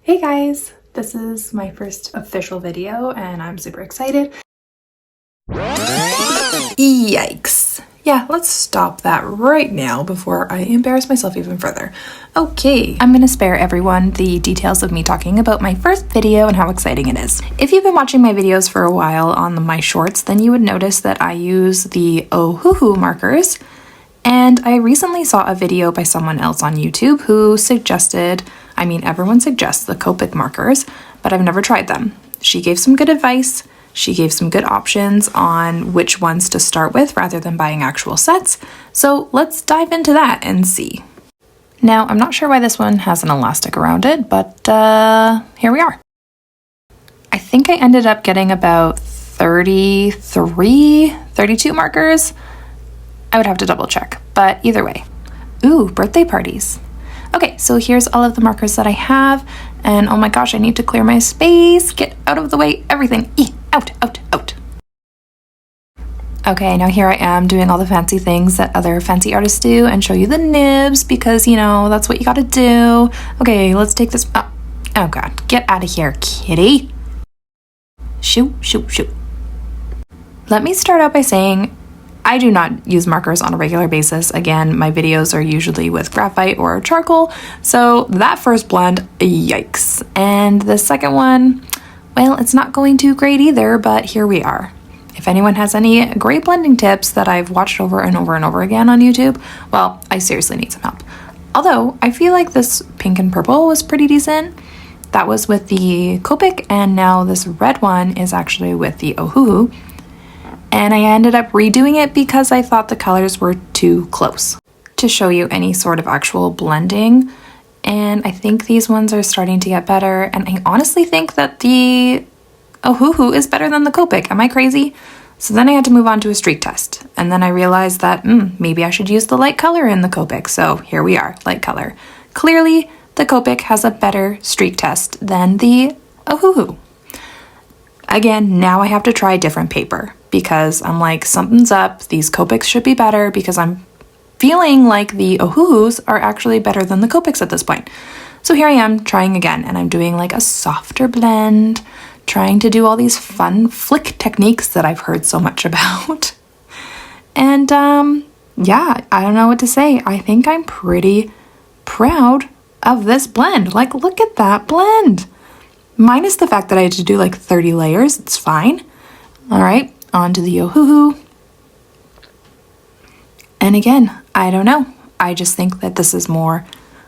Hey guys, this is my first official video and I'm super excited. Yikes. Yeah, let's stop that right now before I embarrass myself even further. Okay, I'm gonna spare everyone the details of me talking about my first video and how exciting it is. If you've been watching my videos for a while on my shorts, then you would notice that I use the Ohuhu markers. And I recently saw a video by someone else on YouTube who suggested, everyone suggests the Copic markers, but I've never tried them. She gave some good advice. She gave some good options on which ones to start with rather than buying actual sets. So let's dive into that and see. Now, I'm not sure why this one has an elastic around it, but here we are. I think I ended up getting about 32 markers. I would have to double check, but either way. Ooh, birthday parties. Okay, so here's all of the markers that I have, and oh my gosh, I need to clear my space. Get out of the way, everything. Out. Okay, now here I am doing all the fancy things that other fancy artists do and show you the nibs because, that's what you gotta do. Okay, let's take this. Oh God, get out of here, kitty. Shoot. Let me start out by saying I do not use markers on a regular basis. Again, my videos are usually with graphite or charcoal, so that first blend, yikes. And the second one, well, it's not going too great either, but here we are. If anyone has any great blending tips that I've watched over and over again on YouTube, well, I seriously need some help. Although, I feel like this pink and purple was pretty decent. That was with the Copic, and now this red one is actually with the Ohuhu. And I ended up redoing it because I thought the colors were too close to show you any sort of actual blending. And I think these ones are starting to get better. And I honestly think that the Ohuhu is better than the Copic. Am I crazy? So then I had to move on to a streak test. And then I realized that maybe I should use the light color in the Copic. So here we are, light color. Clearly, the Copic has a better streak test than the Ohuhu. Again, now I have to try different paper because I'm like, something's up. These Copics should be better because I'm feeling like the Ohuhus are actually better than the Copics at this point. So here I am trying again, and I'm doing like a softer blend, trying to do all these fun flick techniques that I've heard so much about. And yeah, I don't know what to say. I think I'm pretty proud of this blend. Like, look at that blend. Minus the fact that I had to do like 30 layers, it's fine. All right, on to the Ohuhu. And again, I don't know. I just think that this is more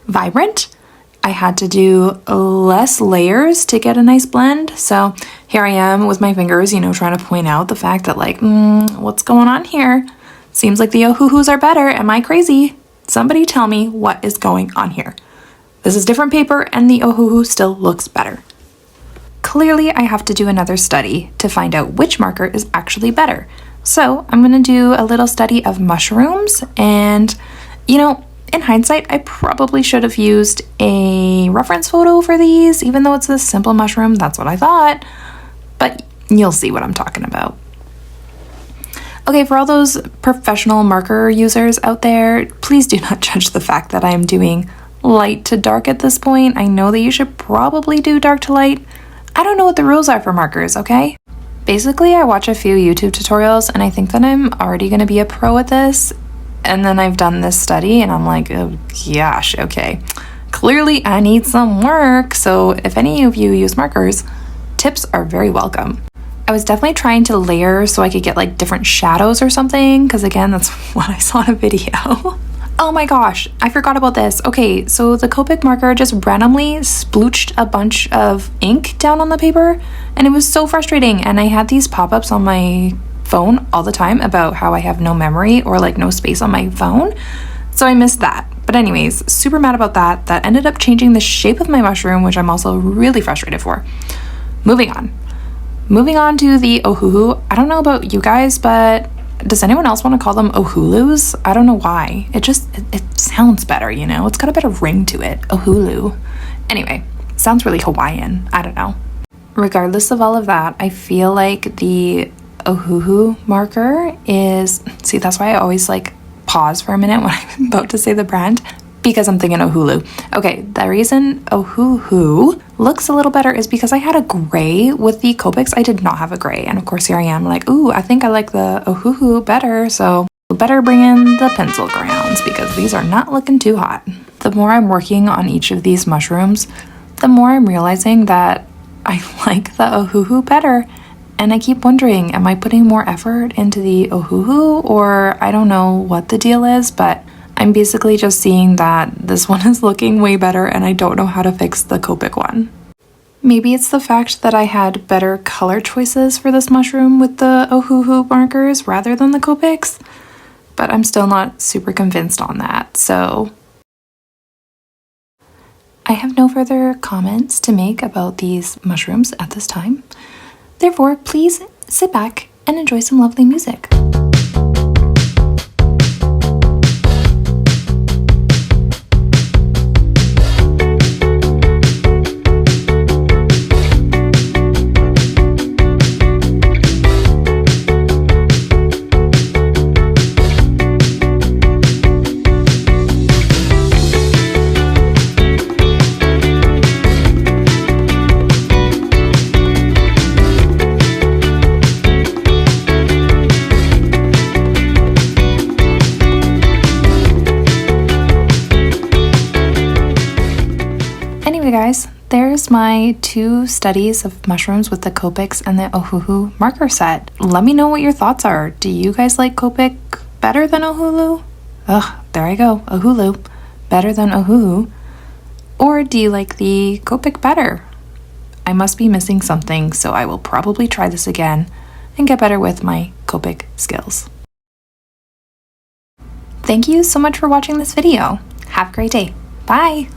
vibrant. I had to do less layers to get a nice blend. So here I am with my fingers, trying to point out the fact that like, what's going on here? Seems like the Ohuhus are better. Am I crazy? Somebody tell me what is going on here. This is different paper and the Ohuhu still looks better. Clearly, I have to do another study to find out which marker is actually better. So I'm going to do a little study of mushrooms, and in hindsight, I probably should have used a reference photo for these, even though it's a simple mushroom. That's what I thought, but you'll see what I'm talking about. Okay, for all those professional marker users out there, please do not judge the fact that I'm doing light to dark at this point. I know that you should probably do dark to light. I don't know what the rules are for markers, okay? Basically, I watch a few YouTube tutorials and I think that I'm already going to be a pro at this. And then I've done this study and I'm like, oh gosh, okay. Clearly, I need some work. So if any of you use markers, tips are very welcome. I was definitely trying to layer so I could get like different shadows or something, because again, that's what I saw in a video. Oh my gosh, I forgot about this. Okay, so the Copic marker just randomly splooched a bunch of ink down on the paper, and it was so frustrating. And I had these pop-ups on my phone all the time about how I have no memory or like no space on my phone. So I missed that. But anyways, super mad about that. That ended up changing the shape of my mushroom, which I'm also really frustrated for. Moving on to the Ohuhu. I don't know about you guys, but does anyone else want to call them Ohulus? I don't know why. It sounds better, It's got a better ring to it. Ohulu. Anyway, sounds really Hawaiian. I don't know. Regardless of all of that, I feel like the Ohuhu marker is... See, that's why I always like pause for a minute when I'm about to say the brand. because I'm thinking Ohuhu. Okay, the reason Ohuhu looks a little better is because I had a gray with the Copics. I did not have a gray, and of course here I am like, ooh, I think I like the Ohuhu better, so better bring in the pencil crayons because these are not looking too hot. The more I'm working on each of these mushrooms, the more I'm realizing that I like the Ohuhu better. And I keep wondering, am I putting more effort into the Ohuhu, or I don't know what the deal is, but I'm basically just seeing that this one is looking way better and I don't know how to fix the Copic one. Maybe it's the fact that I had better color choices for this mushroom with the Ohuhu markers rather than the Copics, but I'm still not super convinced on that, so I have no further comments to make about these mushrooms at this time. Therefore, please sit back and enjoy some lovely music. Anyway guys, there's my 2 studies of mushrooms with the Copics and the Ohuhu marker set. Let me know what your thoughts are. Do you guys like Copic better than Ohuhu? Ugh, there I go, Ohuhu. Better than Ohuhu. Or do you like the Copic better? I must be missing something, so I will probably try this again and get better with my Copic skills. Thank you so much for watching this video. Have a great day. Bye!